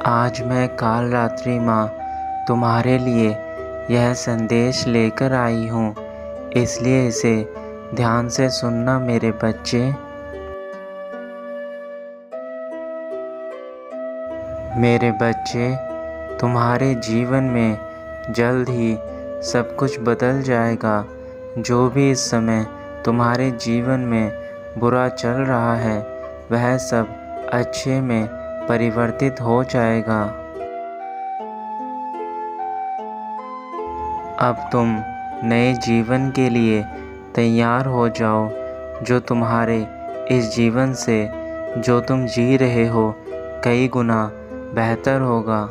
आज मैं काल रात्रि माँ तुम्हारे लिए यह संदेश लेकर आई हूँ, इसलिए इसे ध्यान से सुनना मेरे बच्चे। मेरे बच्चे, तुम्हारे जीवन में जल्द ही सब कुछ बदल जाएगा। जो भी इस समय तुम्हारे जीवन में बुरा चल रहा है, वह सब अच्छे में परिवर्तित हो जाएगा। अब तुम नए जीवन के लिए तैयार हो जाओ, जो तुम्हारे इस जीवन से जो तुम जी रहे हो कई गुना बेहतर होगा।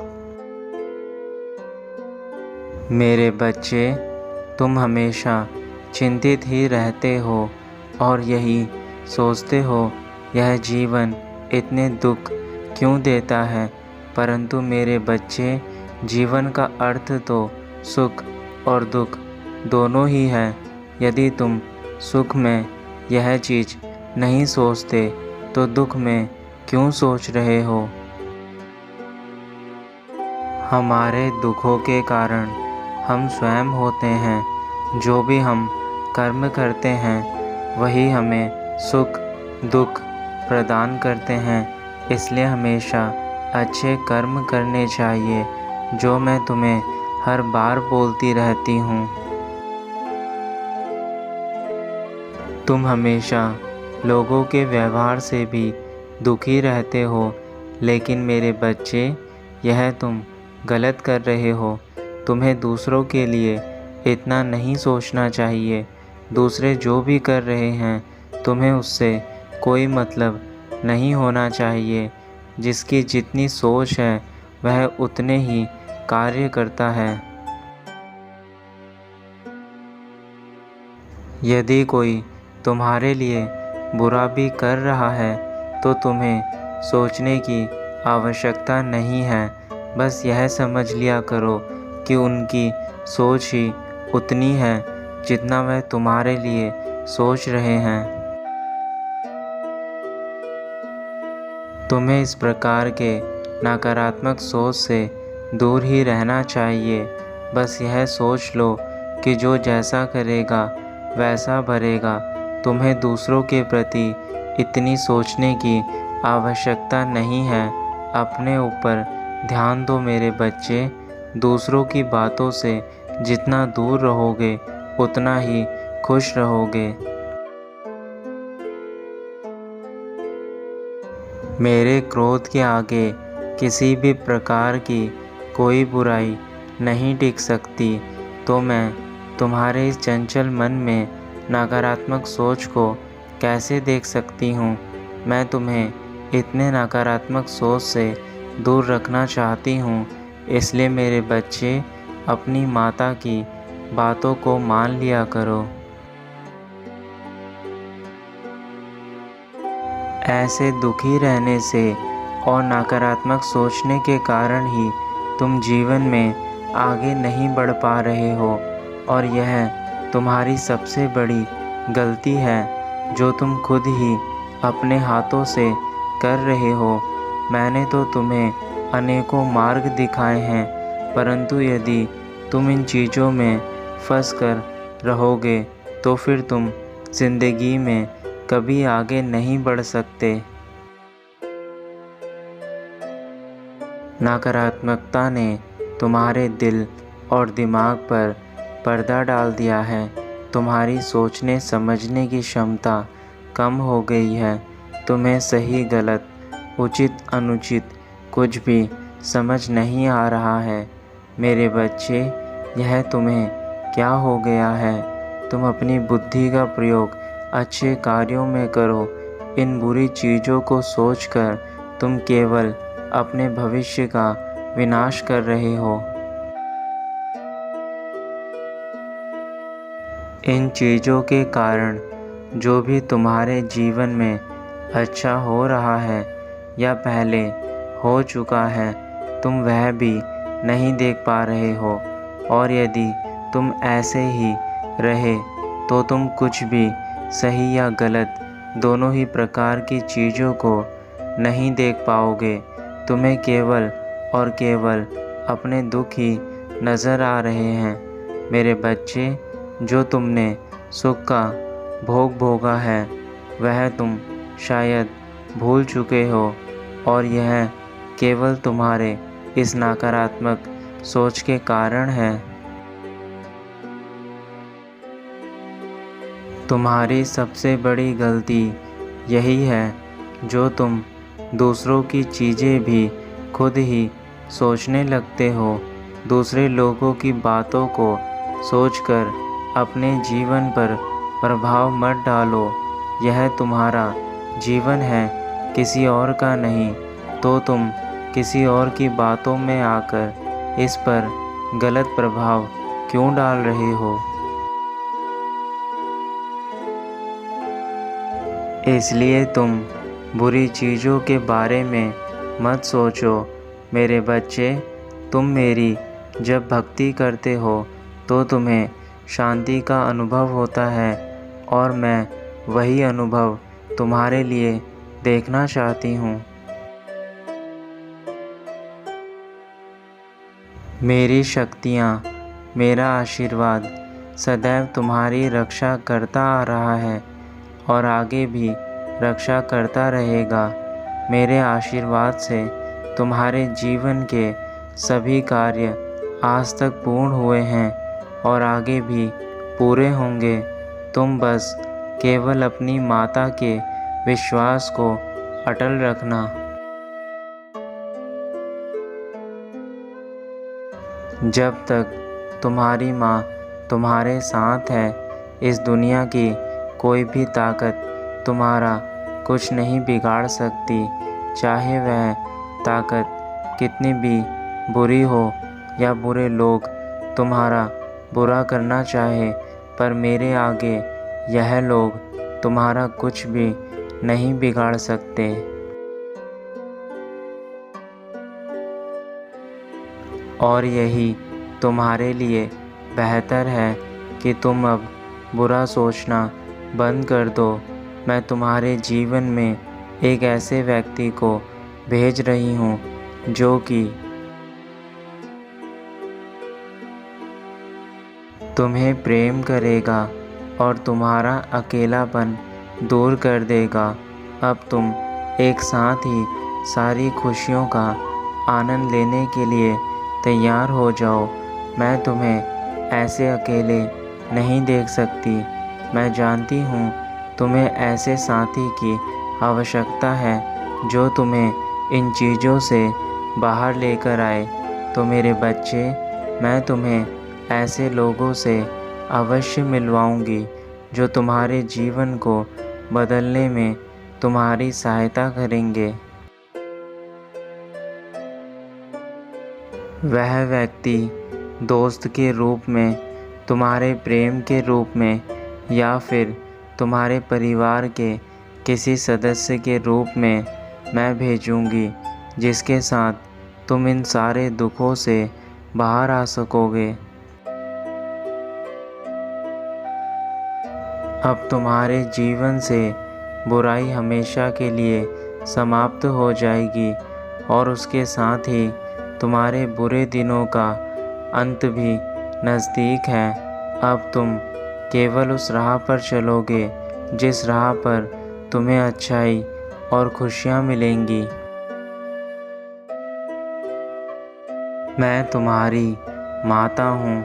मेरे बच्चे, तुम हमेशा चिंतित ही रहते हो और यही सोचते हो यह जीवन इतने दुख क्यों देता है। परंतु मेरे बच्चे, जीवन का अर्थ तो सुख और दुख दोनों ही है। यदि तुम सुख में यह चीज़ नहीं सोचते तो दुख में क्यों सोच रहे हो। हमारे दुखों के कारण हम स्वयं होते हैं। जो भी हम कर्म करते हैं वही हमें सुख दुख प्रदान करते हैं। इसलिए हमेशा अच्छे कर्म करने चाहिए, जो मैं तुम्हें हर बार बोलती रहती हूँ। तुम हमेशा लोगों के व्यवहार से भी दुखी रहते हो, लेकिन मेरे बच्चे, यह तुम गलत कर रहे हो। तुम्हें दूसरों के लिए इतना नहीं सोचना चाहिए। दूसरे जो भी कर रहे हैं, तुम्हें उससे कोई मतलब नहीं होना चाहिए। जिसकी जितनी सोच है वह उतने ही कार्य करता है। यदि कोई तुम्हारे लिए बुरा भी कर रहा है तो तुम्हें सोचने की आवश्यकता नहीं है। बस यह समझ लिया करो कि उनकी सोच ही उतनी है जितना वह तुम्हारे लिए सोच रहे हैं। तुम्हें इस प्रकार के नकारात्मक सोच से दूर ही रहना चाहिए। बस यह सोच लो कि जो जैसा करेगा वैसा भरेगा। तुम्हें दूसरों के प्रति इतनी सोचने की आवश्यकता नहीं है। अपने ऊपर ध्यान दो मेरे बच्चे। दूसरों की बातों से जितना दूर रहोगे उतना ही खुश रहोगे। मेरे क्रोध के आगे किसी भी प्रकार की कोई बुराई नहीं टिक सकती। तो मैं तुम्हारे इस चंचल मन में नकारात्मक सोच को कैसे देख सकती हूँ। मैं तुम्हें इतने नकारात्मक सोच से दूर रखना चाहती हूँ। इसलिए मेरे बच्चे, अपनी माता की बातों को मान लिया करो। ऐसे दुखी रहने से और नकारात्मक सोचने के कारण ही तुम जीवन में आगे नहीं बढ़ पा रहे हो, और यह तुम्हारी सबसे बड़ी गलती है जो तुम खुद ही अपने हाथों से कर रहे हो। मैंने तो तुम्हें अनेकों मार्ग दिखाए हैं, परंतु यदि तुम इन चीज़ों में फंस कर रहोगे तो फिर तुम जिंदगी में कभी आगे नहीं बढ़ सकते। नकारात्मकता ने तुम्हारे दिल और दिमाग पर पर्दा डाल दिया है। तुम्हारी सोचने समझने की क्षमता कम हो गई है। तुम्हें सही गलत, उचित अनुचित कुछ भी समझ नहीं आ रहा है। मेरे बच्चे, यह तुम्हें क्या हो गया है। तुम अपनी बुद्धि का प्रयोग अच्छे कार्यों में करो। इन बुरी चीज़ों को सोचकर तुम केवल अपने भविष्य का विनाश कर रहे हो। इन चीज़ों के कारण जो भी तुम्हारे जीवन में अच्छा हो रहा है या पहले हो चुका है, तुम वह भी नहीं देख पा रहे हो। और यदि तुम ऐसे ही रहे तो तुम कुछ भी सही या गलत दोनों ही प्रकार की चीज़ों को नहीं देख पाओगे। तुम्हें केवल और केवल अपने दुख ही नज़र आ रहे हैं। मेरे बच्चे, जो तुमने सुख का भोग भोगा है वह तुम शायद भूल चुके हो, और यह केवल तुम्हारे इस नकारात्मक सोच के कारण है। तुम्हारी सबसे बड़ी गलती यही है जो तुम दूसरों की चीज़ें भी खुद ही सोचने लगते हो। दूसरे लोगों की बातों को सोचकर अपने जीवन पर प्रभाव मत डालो। यह तुम्हारा जीवन है, किसी और का नहीं, तो तुम किसी और की बातों में आकर इस पर गलत प्रभाव क्यों डाल रहे हो? इसलिए तुम बुरी चीज़ों के बारे में मत सोचो। मेरे बच्चे, तुम मेरी जब भक्ति करते हो तो तुम्हें शांति का अनुभव होता है, और मैं वही अनुभव तुम्हारे लिए देखना चाहती हूँ। मेरी शक्तियाँ, मेरा आशीर्वाद सदैव तुम्हारी रक्षा करता आ रहा है और आगे भी रक्षा करता रहेगा। मेरे आशीर्वाद से तुम्हारे जीवन के सभी कार्य आज तक पूर्ण हुए हैं और आगे भी पूरे होंगे। तुम बस केवल अपनी माता के विश्वास को अटल रखना। जब तक तुम्हारी माँ तुम्हारे साथ है, इस दुनिया की कोई भी ताकत तुम्हारा कुछ नहीं बिगाड़ सकती। चाहे वह ताकत कितनी भी बुरी हो या बुरे लोग तुम्हारा बुरा करना चाहे, पर मेरे आगे यह लोग तुम्हारा कुछ भी नहीं बिगाड़ सकते। और यही तुम्हारे लिए बेहतर है कि तुम अब बुरा सोचना बंद कर दो। मैं तुम्हारे जीवन में एक ऐसे व्यक्ति को भेज रही हूँ जो कि तुम्हें प्रेम करेगा और तुम्हारा अकेलापन दूर कर देगा। अब तुम एक साथ ही सारी खुशियों का आनंद लेने के लिए तैयार हो जाओ। मैं तुम्हें ऐसे अकेले नहीं देख सकती। मैं जानती हूँ तुम्हें ऐसे साथी की आवश्यकता है जो तुम्हें इन चीज़ों से बाहर लेकर आए। तो मेरे बच्चे, मैं तुम्हें ऐसे लोगों से अवश्य मिलवाऊंगी जो तुम्हारे जीवन को बदलने में तुम्हारी सहायता करेंगे। वह व्यक्ति दोस्त के रूप में, तुम्हारे प्रेम के रूप में, या फिर तुम्हारे परिवार के किसी सदस्य के रूप में मैं भेजूंगी, जिसके साथ तुम इन सारे दुखों से बाहर आ सकोगे। अब तुम्हारे जीवन से बुराई हमेशा के लिए समाप्त हो जाएगी और उसके साथ ही तुम्हारे बुरे दिनों का अंत भी नज़दीक है। अब तुम केवल उस राह पर चलोगे जिस राह पर तुम्हें अच्छाई और खुशियाँ मिलेंगी। मैं तुम्हारी माता हूँ,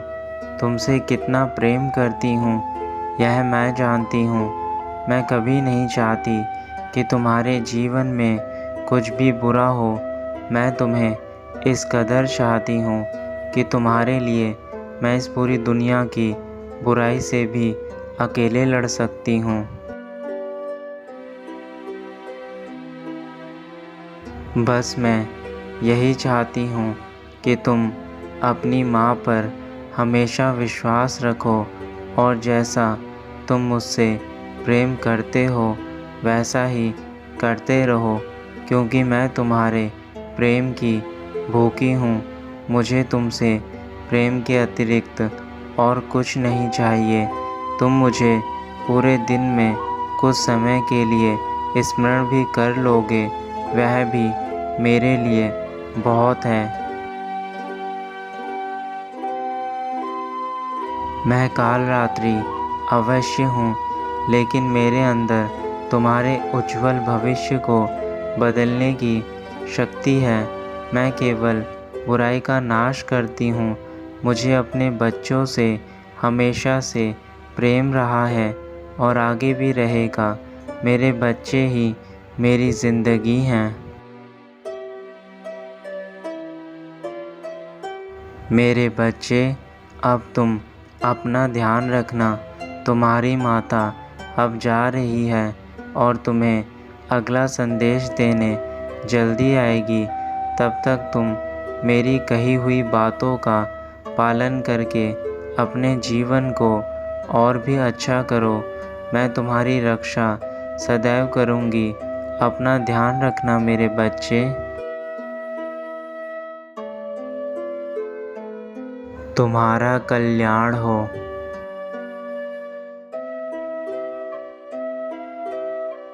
तुमसे कितना प्रेम करती हूँ यह मैं जानती हूँ। मैं कभी नहीं चाहती कि तुम्हारे जीवन में कुछ भी बुरा हो। मैं तुम्हें इस कदर चाहती हूँ कि तुम्हारे लिए मैं इस पूरी दुनिया की बुराई से भी अकेले लड़ सकती हूँ। बस मैं यही चाहती हूँ कि तुम अपनी माँ पर हमेशा विश्वास रखो और जैसा तुम मुझसे प्रेम करते हो वैसा ही करते रहो, क्योंकि मैं तुम्हारे प्रेम की भूखी हूँ। मुझे तुमसे प्रेम के अतिरिक्त और कुछ नहीं चाहिए। तुम मुझे पूरे दिन में कुछ समय के लिए स्मरण भी कर लोगे, वह भी मेरे लिए बहुत है। मैं काल रात्रि अवश्य हूँ, लेकिन मेरे अंदर तुम्हारे उज्जवल भविष्य को बदलने की शक्ति है। मैं केवल बुराई का नाश करती हूँ। मुझे अपने बच्चों से हमेशा से प्रेम रहा है और आगे भी रहेगा। मेरे बच्चे ही मेरी ज़िंदगी हैं। मेरे बच्चे, अब तुम अपना ध्यान रखना। तुम्हारी माता अब जा रही है और तुम्हें अगला संदेश देने जल्दी आएगी। तब तक तुम मेरी कही हुई बातों का पालन करके अपने जीवन को और भी अच्छा करो। मैं तुम्हारी रक्षा सदैव करूँगी। अपना ध्यान रखना मेरे बच्चे। तुम्हारा कल्याण हो।